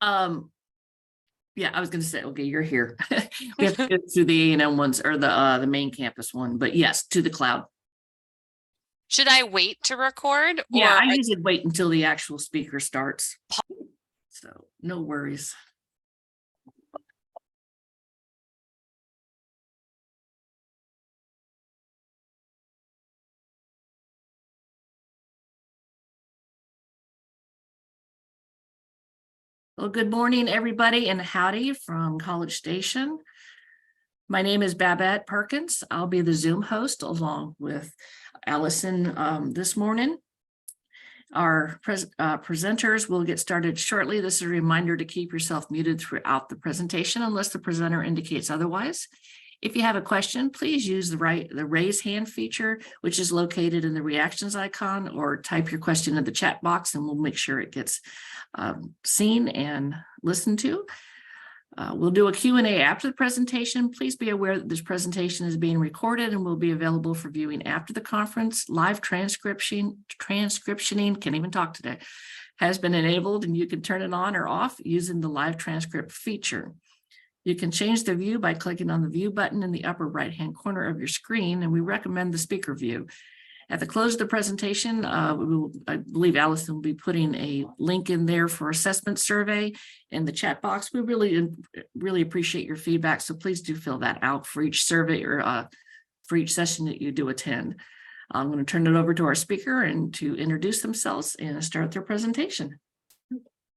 Um, yeah, I was going to say, okay, you're here. We have to go through the A&M ones or the main campus one, but yes, to the cloud. Should I wait to record? Yeah, or I usually wait until the actual speaker starts. So no worries. Well, good morning, everybody, and howdy from College Station. My name is Babette Perkins. I'll be the Zoom host along with Allison this morning. Our presenters will get started shortly. This is a reminder to keep yourself muted throughout the presentation unless the presenter indicates otherwise. If you have a question, please use the raise hand feature, which is located in the reactions icon, or type your question in the chat box and we'll make sure it gets seen and listened to. We'll do a Q&A after the presentation. Please be aware that this presentation is being recorded and will be available for viewing after the conference. Live transcriptioning, can't even talk today, has been enabled, and you can turn it on or off using the live transcript feature. You can change the view by clicking on the view button in the upper right-hand corner of your screen, and we recommend the speaker view. At the close of the presentation, I believe Allison will be putting a link in there for assessment survey in the chat box. We really appreciate your feedback, so please do fill that out for each survey or for each session that you do attend. I'm going to turn it over to our speaker and to introduce themselves and start their presentation.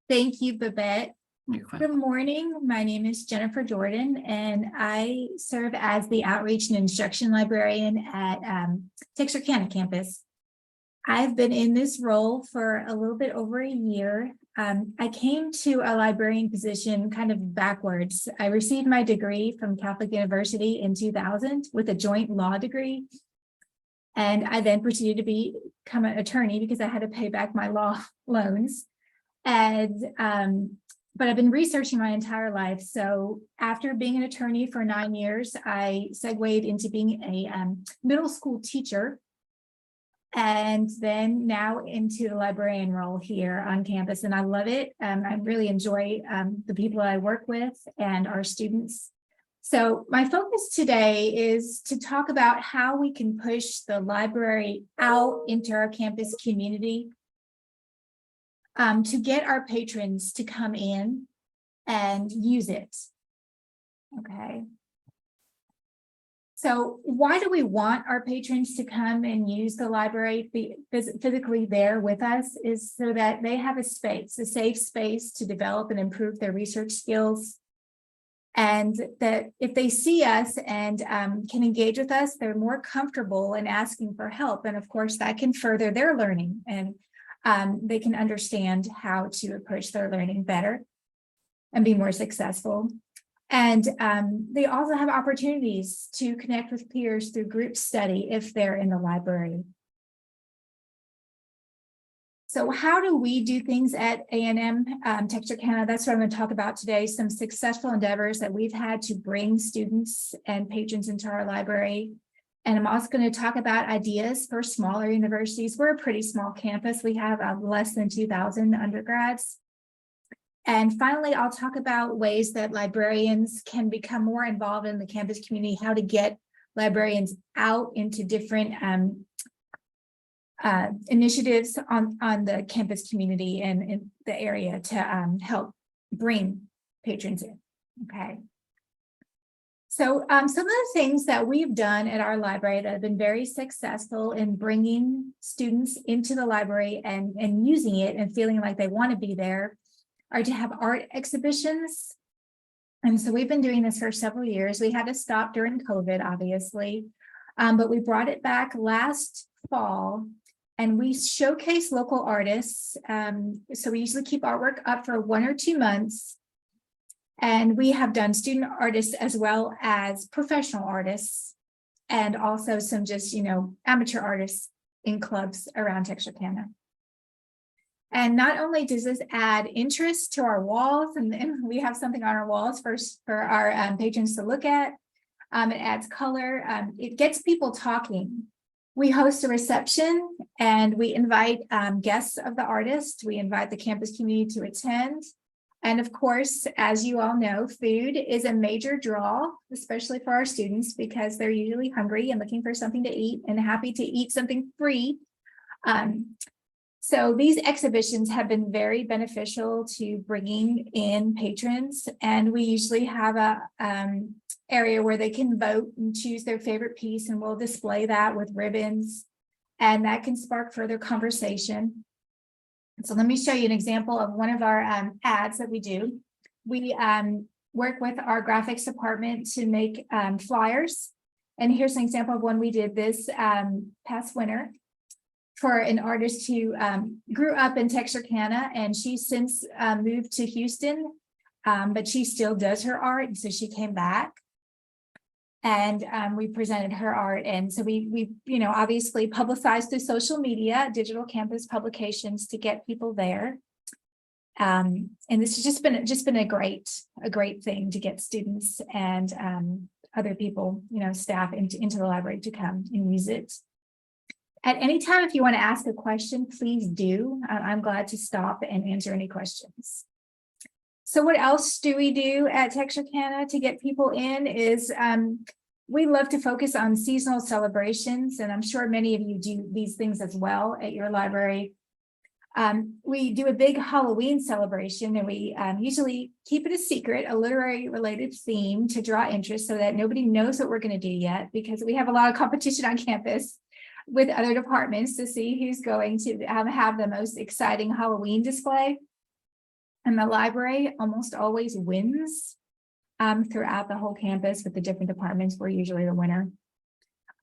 Thank you, Babette. Good morning. My name is Jennifer Jordan, and I serve as the Outreach and Instruction Librarian at Texarkana campus. I've been in this role for a little bit over a year. I came to a librarian position kind of backwards. I received my degree from Catholic University in 2000 with a joint law degree. And I then proceeded to become an attorney because I had to pay back my law loans. And but I've been researching my entire life. So after being an attorney for 9 years, I segued into being a middle school teacher, and then now into the librarian role here on campus. And I love it. I really enjoy the people I work with and our students. So my focus today is to talk about how we can push the library out into our campus community, to get our patrons to come in and use it. Okay. So why do we want our patrons to come and use the library, be physically there with us, is so that they have a space, a safe space to develop and improve their research skills. And that if they see us and can engage with us, they're more comfortable in asking for help. And of course, that can further their learning, and they can understand how to approach their learning better and be more successful. And they also have opportunities to connect with peers through group study if they're in the library. So how do we do things at A&M Texarkana? That's what I'm going to talk about today. Some successful endeavors that we've had to bring students and patrons into our library. And I'm also going to talk about ideas for smaller universities. We're a pretty small campus. We have less than 2,000 undergrads. And finally, I'll talk about ways that librarians can become more involved in the campus community, how to get librarians out into different initiatives on the campus community and in the area to help bring patrons in. Okay. So some of the things that we've done at our library that have been very successful in bringing students into the library and using it and feeling like they want to be there are to have art exhibitions. And so we've been doing this for several years. We had to stop during COVID, obviously, but we brought it back last fall, and we showcase local artists. So we usually keep artwork up for 1 or 2 months. And we have done student artists as well as professional artists, and also some just, amateur artists in clubs around Texarkana. And not only does this add interest to our walls, and we have something on our walls for our patrons to look at, it adds color, it gets people talking We host a reception and we invite guests of the artist. We invite the campus community to attend. And of course, as you all know, food is a major draw, especially for our students, because they're usually hungry and looking for something to eat and happy to eat something free. So these exhibitions have been very beneficial to bringing in patrons, and we usually have a area where they can vote and choose their favorite piece, and we'll display that with ribbons, and that can spark further conversation. So let me show you an example of one of our ads that we do. We work with our graphics department to make flyers, and here's an example of one we did this past winter for an artist who grew up in Texarkana, and she's since moved to Houston, but she still does her art, and so she came back. And we presented her art, and so we obviously publicized through social media, digital campus publications to get people there. And this has just been a great thing to get students and other people, staff into the library to come and use it. At any time, if you want to ask a question, please do. I'm glad to stop and answer any questions. So what else do we do at Texarkana to get people in is we love to focus on seasonal celebrations, and I'm sure many of you do these things as well at your library. We do a big Halloween celebration, and we usually keep it a secret, a literary related theme to draw interest so that nobody knows what we're going to do yet, because we have a lot of competition on campus with other departments to see who's going to have the most exciting Halloween display. And the library almost always wins throughout the whole campus with the different departments. We're usually the winner.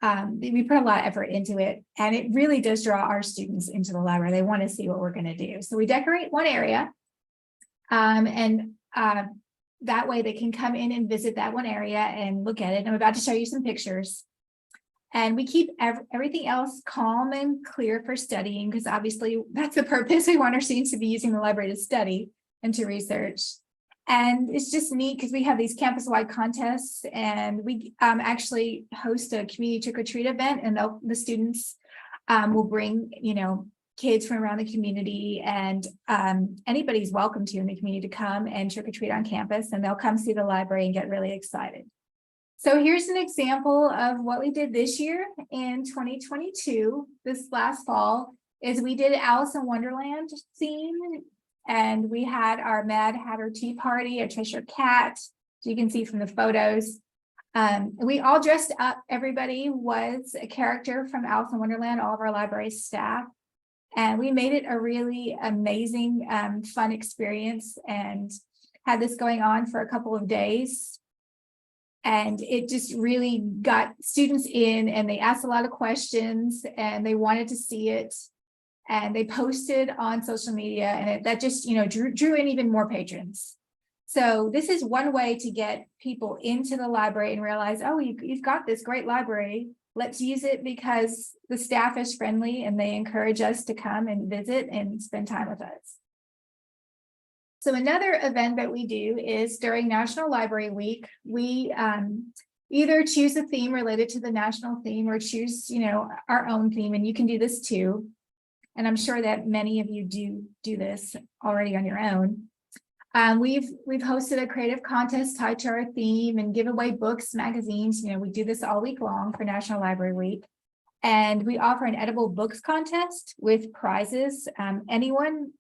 We put a lot of effort into it, and it really does draw our students into the library. They want to see what we're going to do. So we decorate one area, and that way they can come in and visit that one area and look at it. I'm about to show you some pictures. And we keep everything else calm and clear for studying, because obviously that's the purpose. We want our students to be using the library to study and to research. And it's just neat because we have these campus-wide contests, and we actually host a community trick-or-treat event, and the students will bring, kids from around the community, and anybody's welcome to in the community to come and trick-or-treat on campus, and they'll come see the library and get really excited. So here's an example of what we did this year in 2022. This last fall is we did Alice in Wonderland theme, and we had our Mad Hatter Tea Party, a Cheshire Cat, as you can see from the photos. We all dressed up. Everybody was a character from Alice in Wonderland, all of our library staff. And we made it a really amazing, fun experience, and had this going on for a couple of days. And it just really got students in, and they asked a lot of questions, and they wanted to see it. And they posted on social media, and that just, drew in even more patrons. So this is one way to get people into the library and realize, oh, you've got this great library. Let's use it, because the staff is friendly and they encourage us to come and visit and spend time with us. So another event that we do is during National Library Week, we either choose a theme related to the national theme, or choose, our own theme, and you can do this too. And I'm sure that many of you do this already on your own. We've hosted a creative contest tied to our theme, and give away books, magazines. We do this all week long for National Library Week. And we offer an edible books contest with prizes. Anyone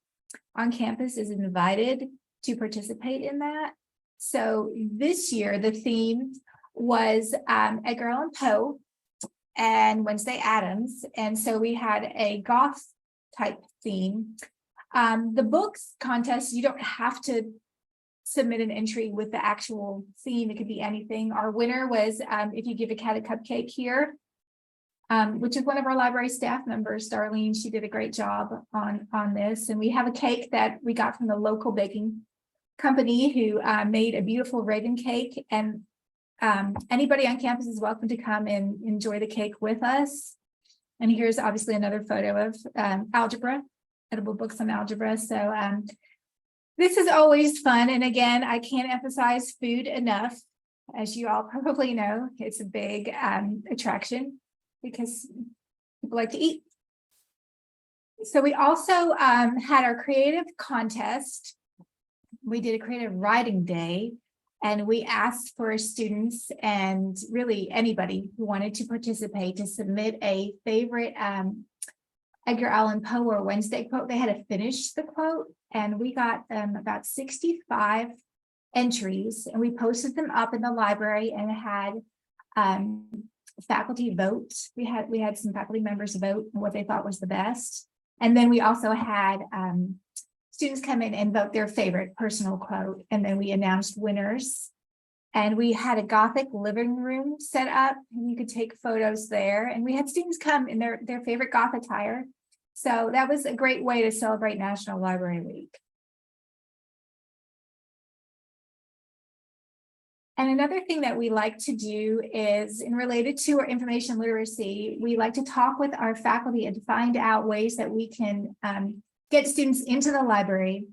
on campus is invited to participate in that. So this year, the theme was Edgar Allan Poe and Wednesday Addams. And so we had a goth type theme. The books contest, you don't have to submit an entry with the actual theme. It could be anything. Our winner was If You Give a Cat a Cupcake Here, which is one of our library staff members, Darlene. She did a great job on this. And we have a cake that we got from the local baking company who made a beautiful raven cake. And anybody on campus is welcome to come and enjoy the cake with us. And here's obviously another photo of algebra, edible books on algebra. So this is always fun. And again, I can't emphasize food enough. As you all probably know, it's a big attraction, because People like to eat. So we also had our creative contest. We did a creative writing day, and we asked for students and really anybody who wanted to participate to submit a favorite Edgar Allan Poe or Wednesday quote. They had to finish the quote, and we got about 65 entries, and we posted them up in the library and had faculty vote. We had some faculty members vote what they thought was the best. And then we also had students come in and vote their favorite personal quote. And then we announced winners. And we had a Gothic living room set up, and you could take photos there. And we had students come in their favorite Goth attire. So that was a great way to celebrate National Library Week. And another thing that we like to do is, in related to our information literacy, we like to talk with our faculty and find out ways that we can get students into the library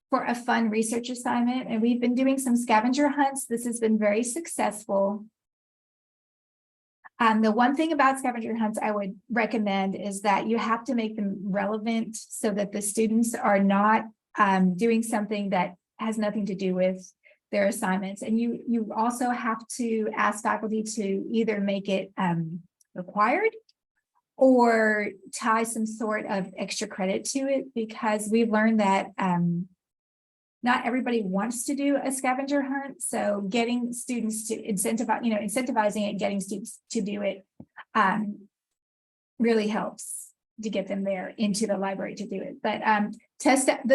for a fun research assignment. And we've been doing some scavenger hunts. This has been very successful. The one thing about scavenger hunts I would recommend is that you have to make them relevant so that the students are not doing something that has nothing to do with their assignments. And you also have to ask faculty to either make it required or tie some sort of extra credit to it, because we've learned that not everybody wants to do a scavenger hunt. So getting students to incentivizing it, getting students to do it really helps to get them there into the library to do it. But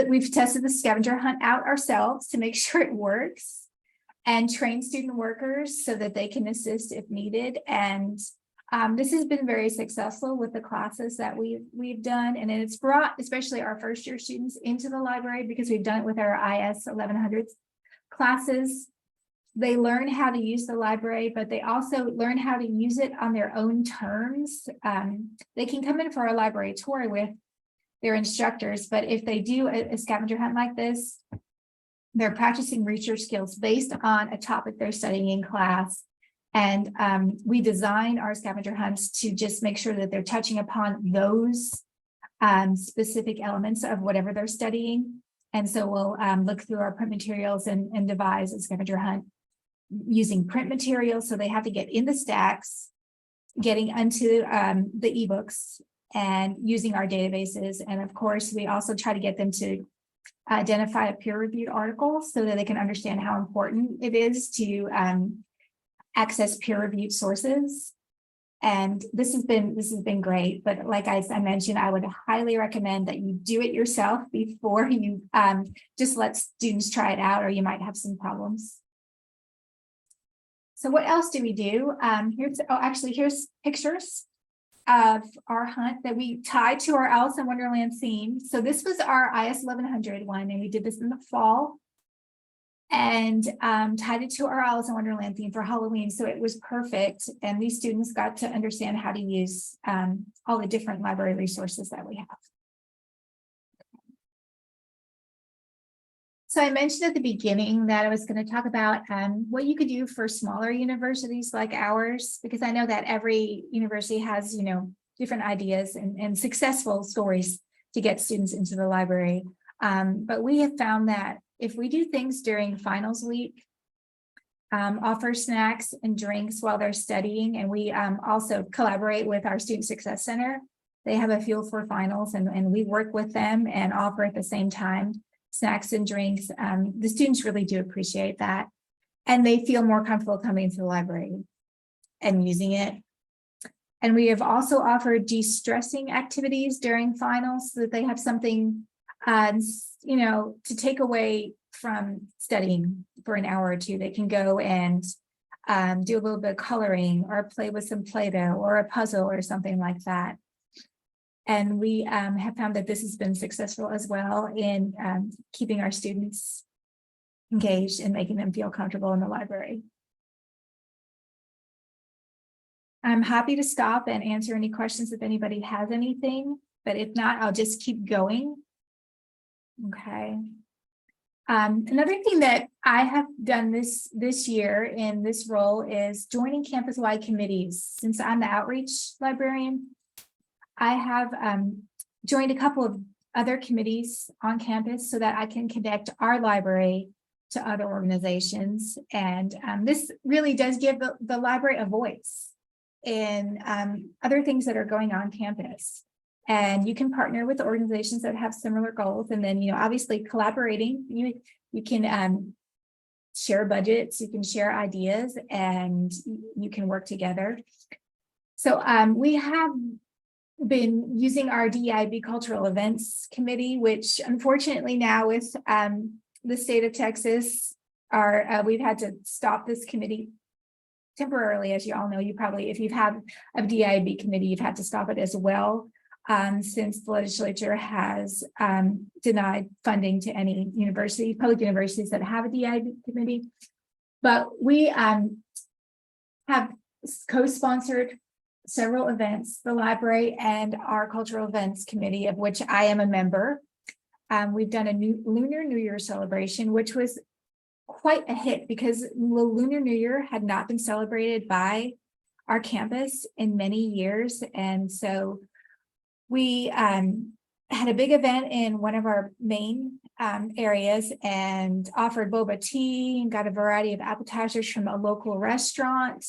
we've tested the scavenger hunt out ourselves to make sure it works, and train student workers so that they can assist if needed. And this has been very successful with the classes that we've done, and it's brought especially our first year students into the library, because we've done it with our IS 1100 classes. They learn how to use the library, but they also learn how to use it on their own terms. They can come in for a library tour with their instructors, but if they do a scavenger hunt like this, they're practicing research skills based on a topic they're studying in class. And we design our scavenger hunts to just make sure that they're touching upon those specific elements of whatever they're studying. And so we'll look through our print materials and devise a scavenger hunt using print materials. So they have to get in the stacks, getting onto the ebooks, and using our databases. And of course, we also try to get them to identify a peer-reviewed article so that they can understand how important it is to access peer-reviewed sources. And this has been great. But like I mentioned, I would highly recommend that you do it yourself before you just let students try it out, or you might have some problems. So what else do we do? Here's pictures of our hunt that we tied to our Alice in Wonderland theme. So this was our IS 1100 one, and we did this in the fall, and tied it to our Alice in Wonderland theme for Halloween. So it was perfect. And these students got to understand how to use all the different library resources that we have. So I mentioned at the beginning that I was going to talk about what you could do for smaller universities like ours, because I know that every university has, different ideas and successful stories to get students into the library. But we have found that if we do things during finals week, offer snacks and drinks while they're studying, and we also collaborate with our Student Success Center. They have a Fuel for Finals, and we work with them and offer at the same time snacks and drinks. The students really do appreciate that, and they feel more comfortable coming to the library and using it. And we have also offered de-stressing activities during finals so that they have something, to take away from studying for an hour or two. They can go and do a little bit of coloring or play with some Play-Doh or a puzzle or something like that. And we have found that this has been successful as well in keeping our students engaged and making them feel comfortable in the library. I'm happy to stop and answer any questions if anybody has anything, but if not, I'll just keep going. Okay. Another thing that I have done this year in this role is joining campus-wide committees. Since I'm the outreach librarian, I have joined a couple of other committees on campus so that I can connect our library to other organizations. And this really does give the library a voice in other things that are going on campus. And you can partner with organizations that have similar goals. And then, obviously collaborating, you can share budgets, you can share ideas, and you can work together. So we have been using our DEIB Cultural Events Committee, which unfortunately now with the state of Texas, we've had to stop this committee temporarily. As you all know, if you've had a DEIB committee, you've had to stop it as well, since the legislature has denied funding to any public universities that have a DEIB committee. But we have co-sponsored several events, the library and our cultural events committee, of which I am a member. We've done a Lunar New Year celebration, which was quite a hit because the Lunar New Year had not been celebrated by our campus in many years. And so we had a big event in one of our main areas and offered boba tea and got a variety of appetizers from a local restaurant.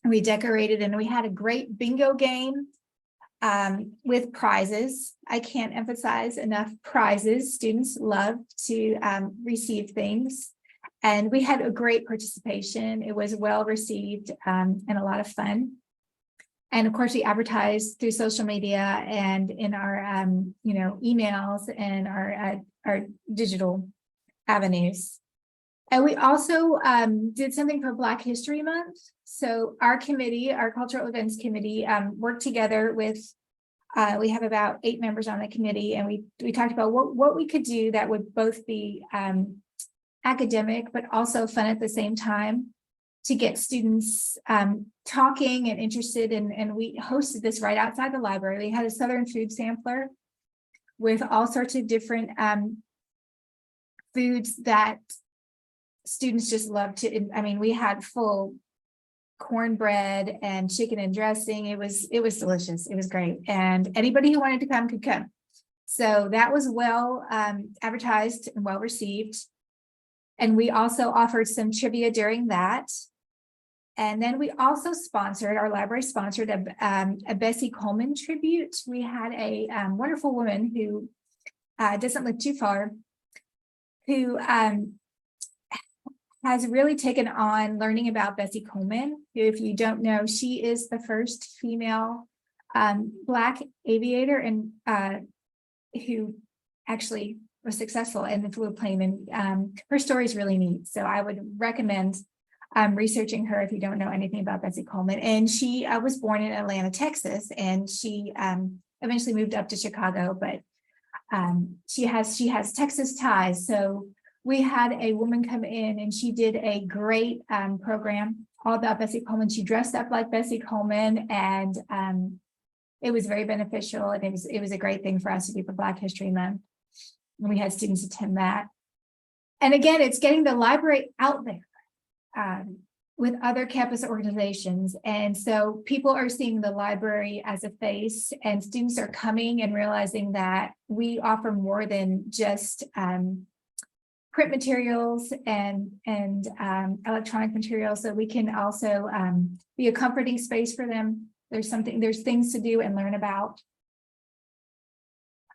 We decorated and we had a great bingo game with prizes. I can't emphasize enough prizes. Students love to receive things. And we had a great participation. It was well received and a lot of fun. And of course, we advertised through social media and in our emails and our digital avenues. And we also did something for Black History Month. So our committee, our cultural events committee, worked together with, we have about 8 members on the committee, and we talked about what we could do that would both be academic, but also fun at the same time to get students talking and interested in, and we hosted this right outside the library. We had a Southern food sampler with all sorts of different foods that students just love to. I mean, we had full cornbread and chicken and dressing. It was delicious. It was great. And anybody who wanted to come could come. So that was well advertised and well received. And we also offered some trivia during that. And then we also our library sponsored a Bessie Coleman tribute. We had a wonderful woman who doesn't live too far, who has really taken on learning about Bessie Coleman, who, if you don't know, she is the first female Black aviator and who actually was successful in the fluid plane. And her story is really neat. So I would recommend researching her if you don't know anything about Bessie Coleman. And she was born in Atlanta, Texas, and she eventually moved up to Chicago, but she has Texas ties. So we had a woman come in and she did a great program all about Bessie Coleman. She dressed up like Bessie Coleman, and it was very beneficial. And it was a great thing for us to do for Black History Month. And we had students attend that. And again, it's getting the library out there with other campus organizations. And so people are seeing the library as a face, and students are coming and realizing that we offer more than just print materials and electronic materials. So we can also be a comforting space for them. There's things to do and learn about.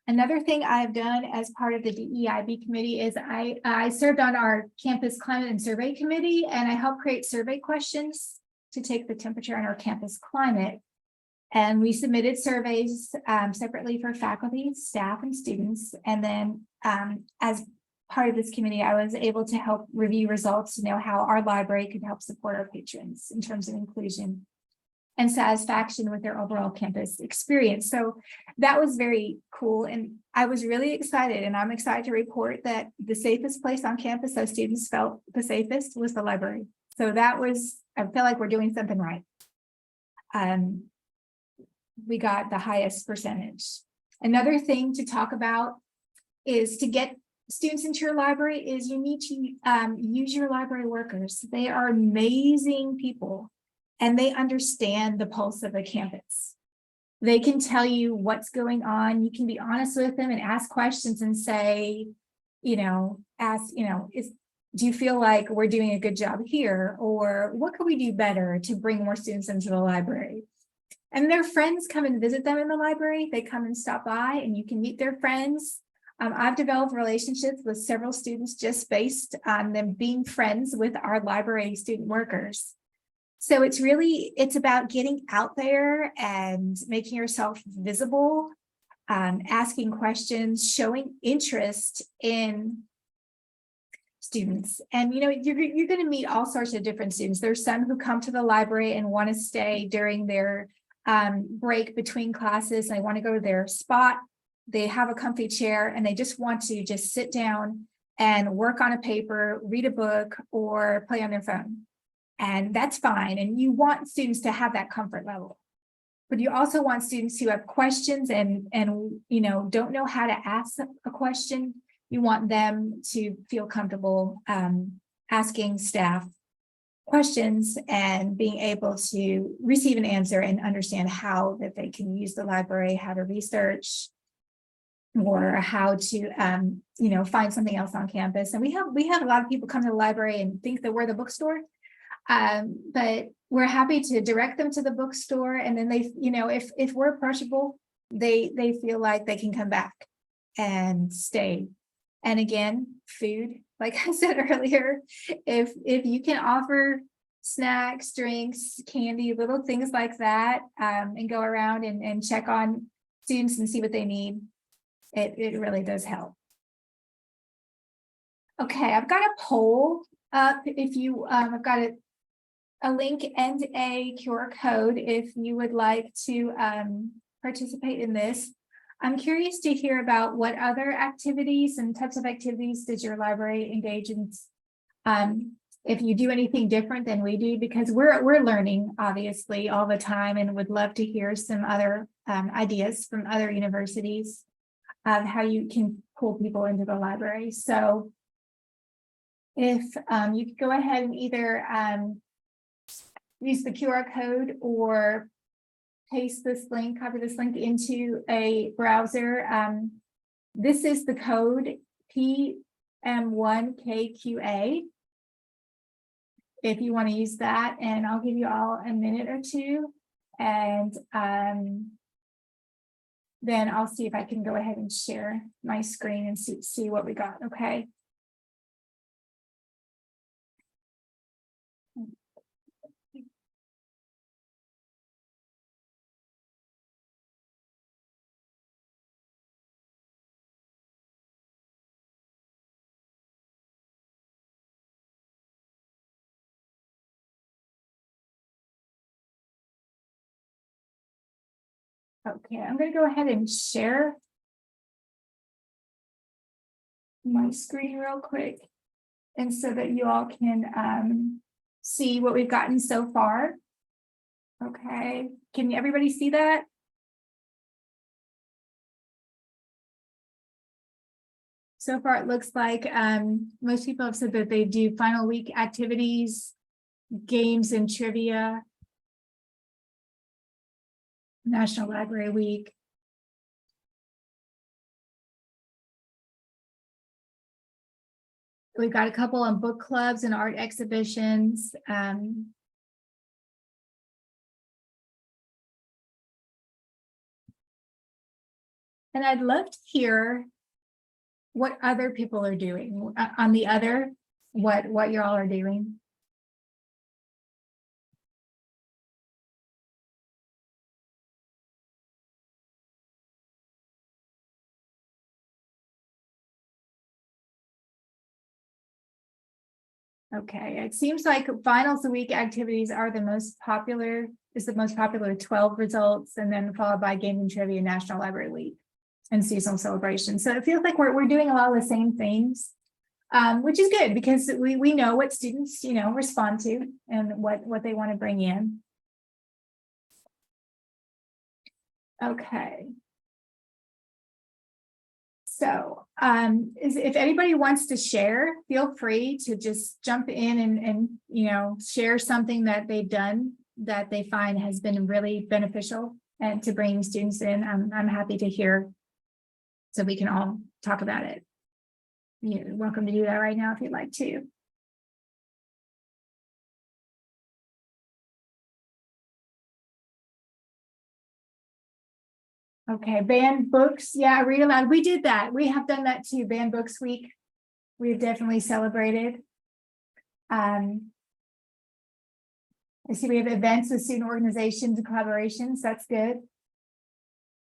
Another thing I've done as part of the DEIB committee is I served on our campus climate and survey committee, and I helped create survey questions to take the temperature on our campus climate. And we submitted surveys separately for faculty, staff, and students. And then as part of this committee, I was able to help review results to know how our library could help support our patrons in terms of inclusion and satisfaction with their overall campus experience. So that was very cool. And I was really excited, and I'm excited to report that the safest place on campus that students felt the safest was the library. So I feel like we're doing something right. We got the highest percentage. Another thing to talk about is to get students into your library is you need to use your library workers. They are amazing people, and they understand the pulse of the campus. They can tell you what's going on. You can be honest with them and ask questions and say, do you feel like we're doing a good job here? Or what could we do better to bring more students into the library? And their friends come and visit them in the library. They come and stop by and you can meet their friends. I've developed relationships with several students just based on them being friends with our library student workers. So it's about getting out there and making yourself visible, asking questions, showing interest in students. And you're going to meet all sorts of different students. There's some who come to the library and want to stay during their break between classes. They want to go to their spot. They have a comfy chair and they just want to just sit down and work on a paper, read a book, or play on their phone. And that's fine. And you want students to have that comfort level. But you also want students who have questions and don't know how to ask a question. You want them to feel comfortable asking staff questions and being able to receive an answer and understand how that they can use the library, how to research, or how to find something else on campus. And we have a lot of people come to the library and think that we're the bookstore, but we're happy to direct them to the bookstore. And then they, if we're approachable, they feel like they can come back and stay. And again, food, like I said earlier, if you can offer snacks, drinks, candy, little things like that, and go around and check on students and see what they need, it really does help. Okay, I've got a poll up. If you, I've got a link and a QR code if you would like to participate in this. I'm curious to hear about what other activities and types of activities does your library engage in. If you do anything different than we do, because we're learning obviously all the time, and would love to hear some other ideas from other universities of how you can pull people into the library. So if you could go ahead and either use the QR code or paste this link, copy this link into a browser. This is the code PM1KQA. If you want to use that, and I'll give you all a minute or two, and then I'll see if I can go ahead and share my screen and see what we got. Okay. Okay, I'm going to go ahead and share my screen real quick, and so that you all can see what we've gotten so far. Okay, can everybody see that? So far, it looks like most people have said that they do final week activities, games and trivia, National Library Week. We've got a couple on book clubs and art exhibitions. And I'd love to hear what other people are doing on the other, what you all are doing. Okay, it seems like finals week activities are the most popular, is the most popular 12 results, and then followed by game and trivia, National Library Week, and seasonal celebrations. So it feels like we're doing a lot of the same things, which is good because we know what students, respond to and what they want to bring in. Okay. So if anybody wants to share, feel free to just jump in and share something that they've done that they find has been really beneficial and to bring students in. I'm happy to hear, so we can all talk about it. You're welcome to do that right now if you'd like to. Okay, banned books. Yeah, read aloud. We did that. We have done that too. Banned Books Week. We've definitely celebrated. I see we have events with student organizations and collaborations. That's good.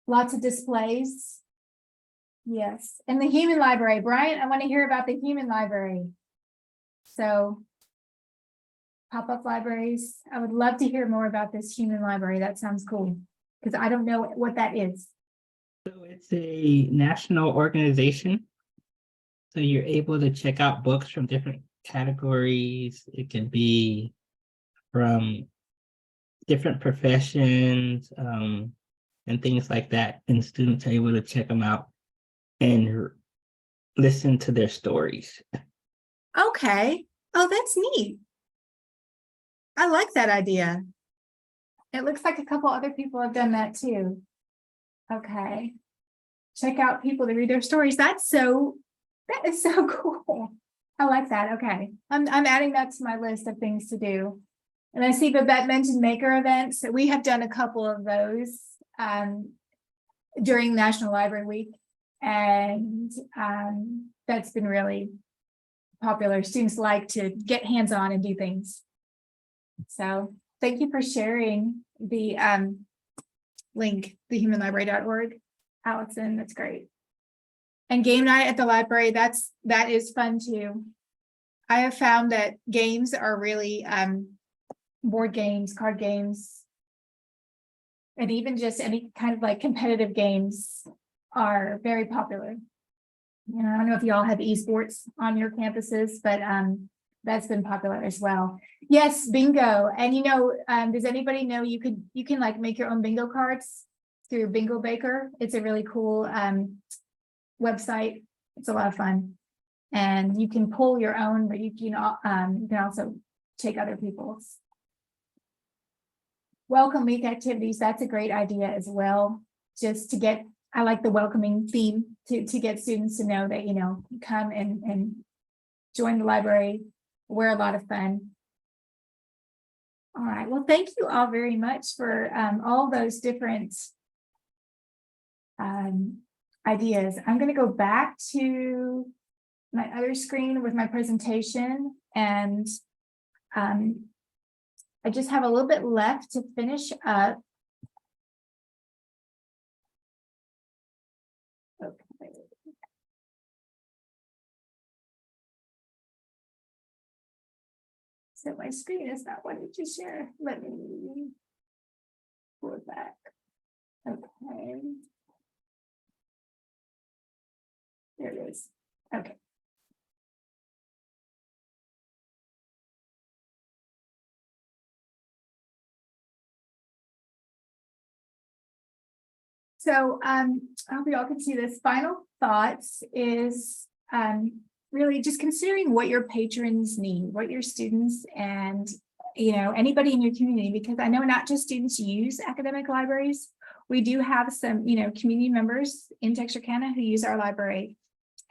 Lots of displays. Yes. And the human library. Brian, I want to hear about the human library. So pop-up libraries. I would love to hear more about this human library. That sounds cool, because I don't know what that is. So it's a national organization. So you're able to check out books from different categories. It can be from different professions, and things like that. And students are able to check them out and listen to their stories. Okay. Oh, that's neat. I like that idea. It looks like a couple other people have done that too. Okay. Check out people to read their stories. That is so cool. I like that. Okay. I'm adding that to my list of things to do. And I see Babette mentioned maker events. So we have done a couple of those during National Library Week. And that's been really popular. Students like to get hands-on and do things. So thank you for sharing the link, thehumanlibrary.org, Allison. That's great. And game night at the library, that is fun too. I have found that games are really board games, card games, and even just any kind of like competitive games are very popular. You know, I don't know if you all have esports on your campuses, but that's been popular as well. Yes, bingo. And you know, does anybody know you can like make your own bingo cards through Bingo Baker? It's a really cool website. It's a lot of fun, and you can pull your own, but you can also take other people's. Welcome week activities. That's a great idea as well. Just to get, I like the welcoming theme to get students to know that, you know, come and join the library. We're a lot of fun. All right. Well, thank you all very much for all those different ideas. I'm going to go back to my other screen with my presentation, and I just have a little bit left to finish up. Okay. So my screen is not wanting to share. Let me pull it back. Okay. There it is. Okay. So I hope you all can see this. Final thoughts is really just considering what your patrons need, what your students and, you know, anybody in your community, because I know not just students use academic libraries. We do have some, you know, community members in Texarkana who use our library,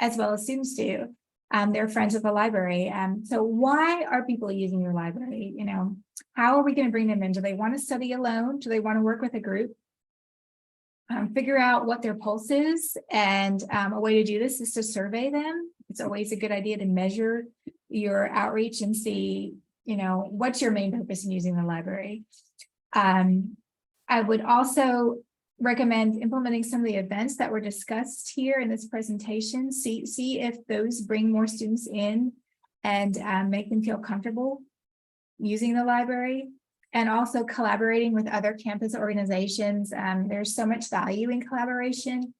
as well as students do. They're friends of the library. So why are people using your library? You know, how are we going to bring them in? Do they want to study alone? Do they want to work with a group? Figure out what their pulse is, and a way to do this is to survey them. It's always a good idea to measure your outreach and see, you know, what's your main purpose in using the library. I would also recommend implementing some of the events that were discussed here in this presentation. See if those bring more students in and make them feel comfortable using the library. And also collaborating with other campus organizations. There's so much value in collaboration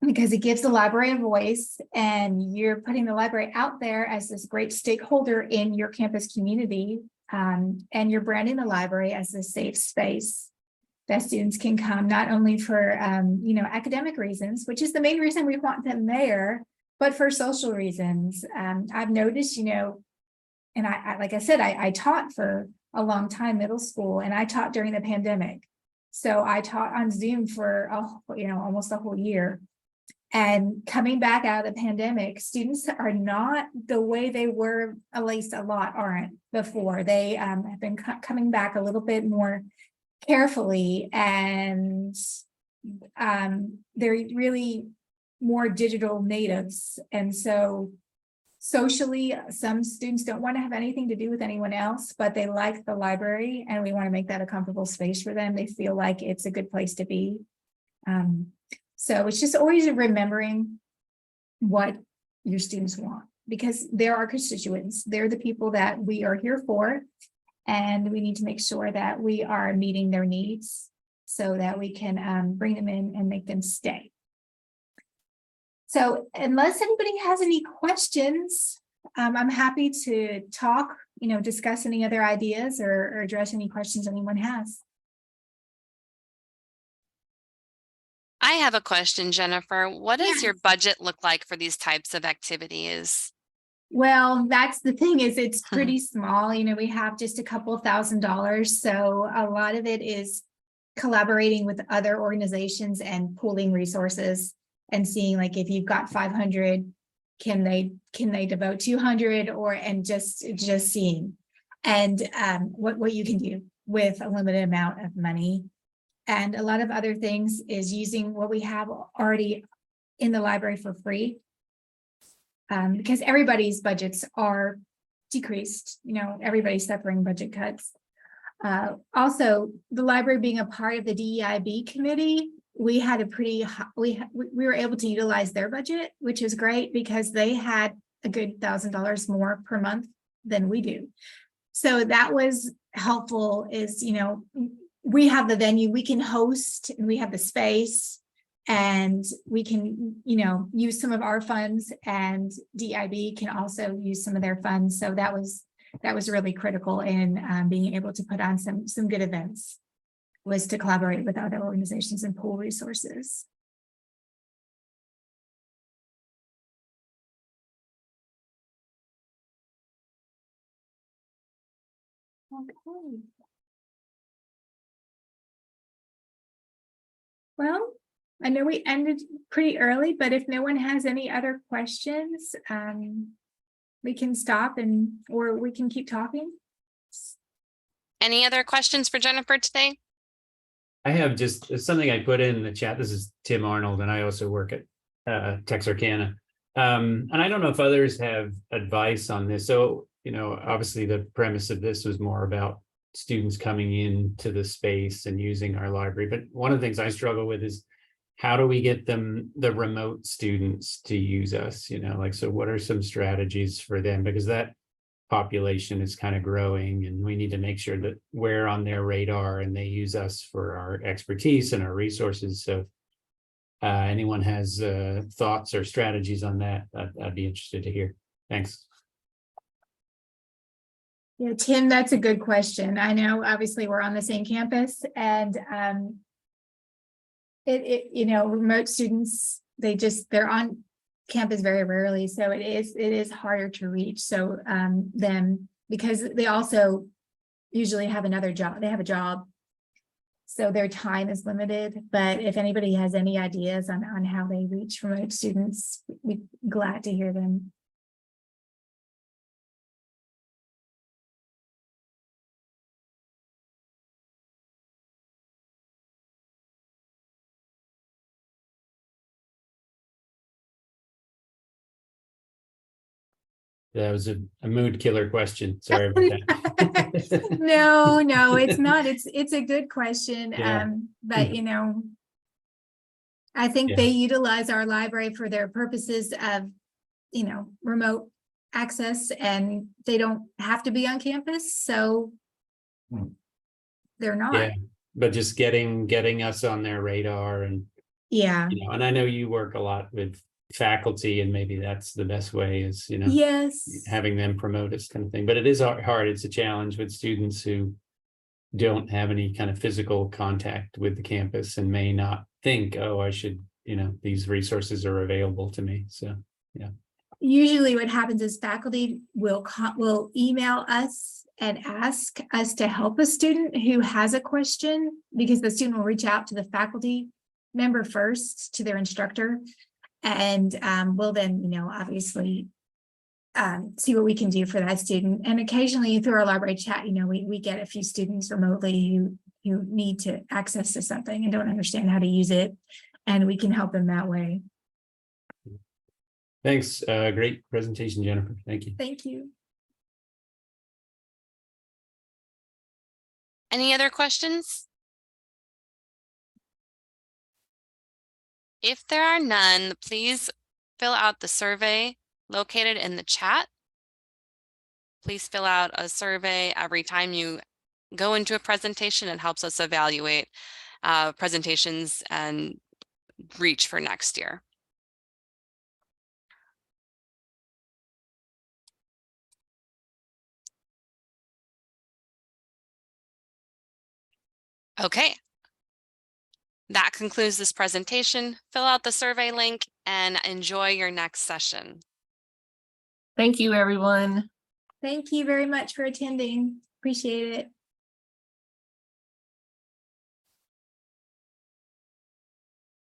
because it gives the library a voice, and you're putting the library out there as this great stakeholder in your campus community, and you're branding the library as a safe space that students can come not only for you know, academic reasons, which is the main reason we want them there, but for social reasons. I've noticed, you know, and I like I said, I taught for a long time, middle school, and I taught during the pandemic. So I taught on Zoom for, almost a whole year. And coming back out of the pandemic, students are not the way they were, at least a lot aren't before. They have been coming back a little bit more carefully, and they're really more digital natives. And so socially, some students don't want to have anything to do with anyone else, but they like the library, and we want to make that a comfortable space for them. They feel like it's a good place to be. So it's just always remembering what your students want, because they're our constituents. They're the people that we are here for, and we need to make sure that we are meeting their needs so that we can bring them in and make them stay. So unless anybody has any questions, I'm happy to talk, discuss any other ideas or address any questions anyone has. I have a question, Jennifer. What does Yes. your budget look like for these types of activities? Well, that's the thing, is it's pretty small. We have just a couple $1,000s. So a lot of it is collaborating with other organizations and pooling resources and seeing, like, if you've got 500, can they devote 200, and just seeing, and what you can do with a limited amount of money. And a lot of other things is using what we have already in the library for free, because everybody's budgets are decreased. Everybody's suffering budget cuts. Also, the library being a part of the DEIB committee, we had a pretty we were able to utilize their budget, which is great because they had a good $1,000 more per month than we do. So that was helpful. Is we have the venue, we can host, and we have the space, and we can use some of our funds, and DIB can also use some of their funds. So that was really critical in being able to put on some good events, was to collaborate with other organizations and pool resources. Okay. Well, I know we ended pretty early, but if no one has any other questions, we can stop or we can keep talking. Any other questions for Jennifer today? I have just something I put in the chat. This is Tim Arnold, and I also work at Texarkana. And I don't know if others have advice on this. So, obviously the premise of this was more about students coming into the space and using our library. But one of the things I struggle with is, how do we get the remote students to use us? So what are some strategies for them? Because that population is kind of growing, and we need to make sure that we're on their radar and they use us for our expertise and our resources. So anyone has thoughts or strategies on that, I'd be interested to hear. Thanks. Yeah, Tim, that's a good question. I know obviously we're on the same campus, and remote students, they're on campus very rarely, so it is harder to reach. So them, because they also usually have another job, they have a job, so their time is limited. But if anybody has any ideas on how they reach remote students, we'd be glad to hear them. That was a mood killer question. Sorry about that. No, it's not. It's a good question. Yeah. But I think they utilize our library for their purposes of, remote access, and they don't have to be on campus, so they're not. Yeah, but just getting us on their radar, and and I know you work a lot with faculty, and maybe that's the best way, is yes, having them promote us, kind of thing. But it is hard. It's a challenge with students who don't have any kind of physical contact with the campus and may not think, oh, I should, these resources are available to me. So yeah. usually what happens is faculty will email us and ask us to help a student who has a question, because the student will reach out to the faculty member first, to their instructor, and we'll then, obviously see what we can do for that student. And occasionally through our library chat, we get a few students remotely who need to access to something and don't understand how to use it, and we can help them that way. Thanks. Great presentation, Jennifer. Thank you. Thank you. Any other questions? If there are none, please fill out the survey located in the chat. Please fill out a survey every time you go into a presentation. It helps us evaluate presentations and reach for next year. Okay. That concludes this presentation. Fill out the survey link and enjoy your next session. Thank you, everyone. Thank you very much for attending. Appreciate it.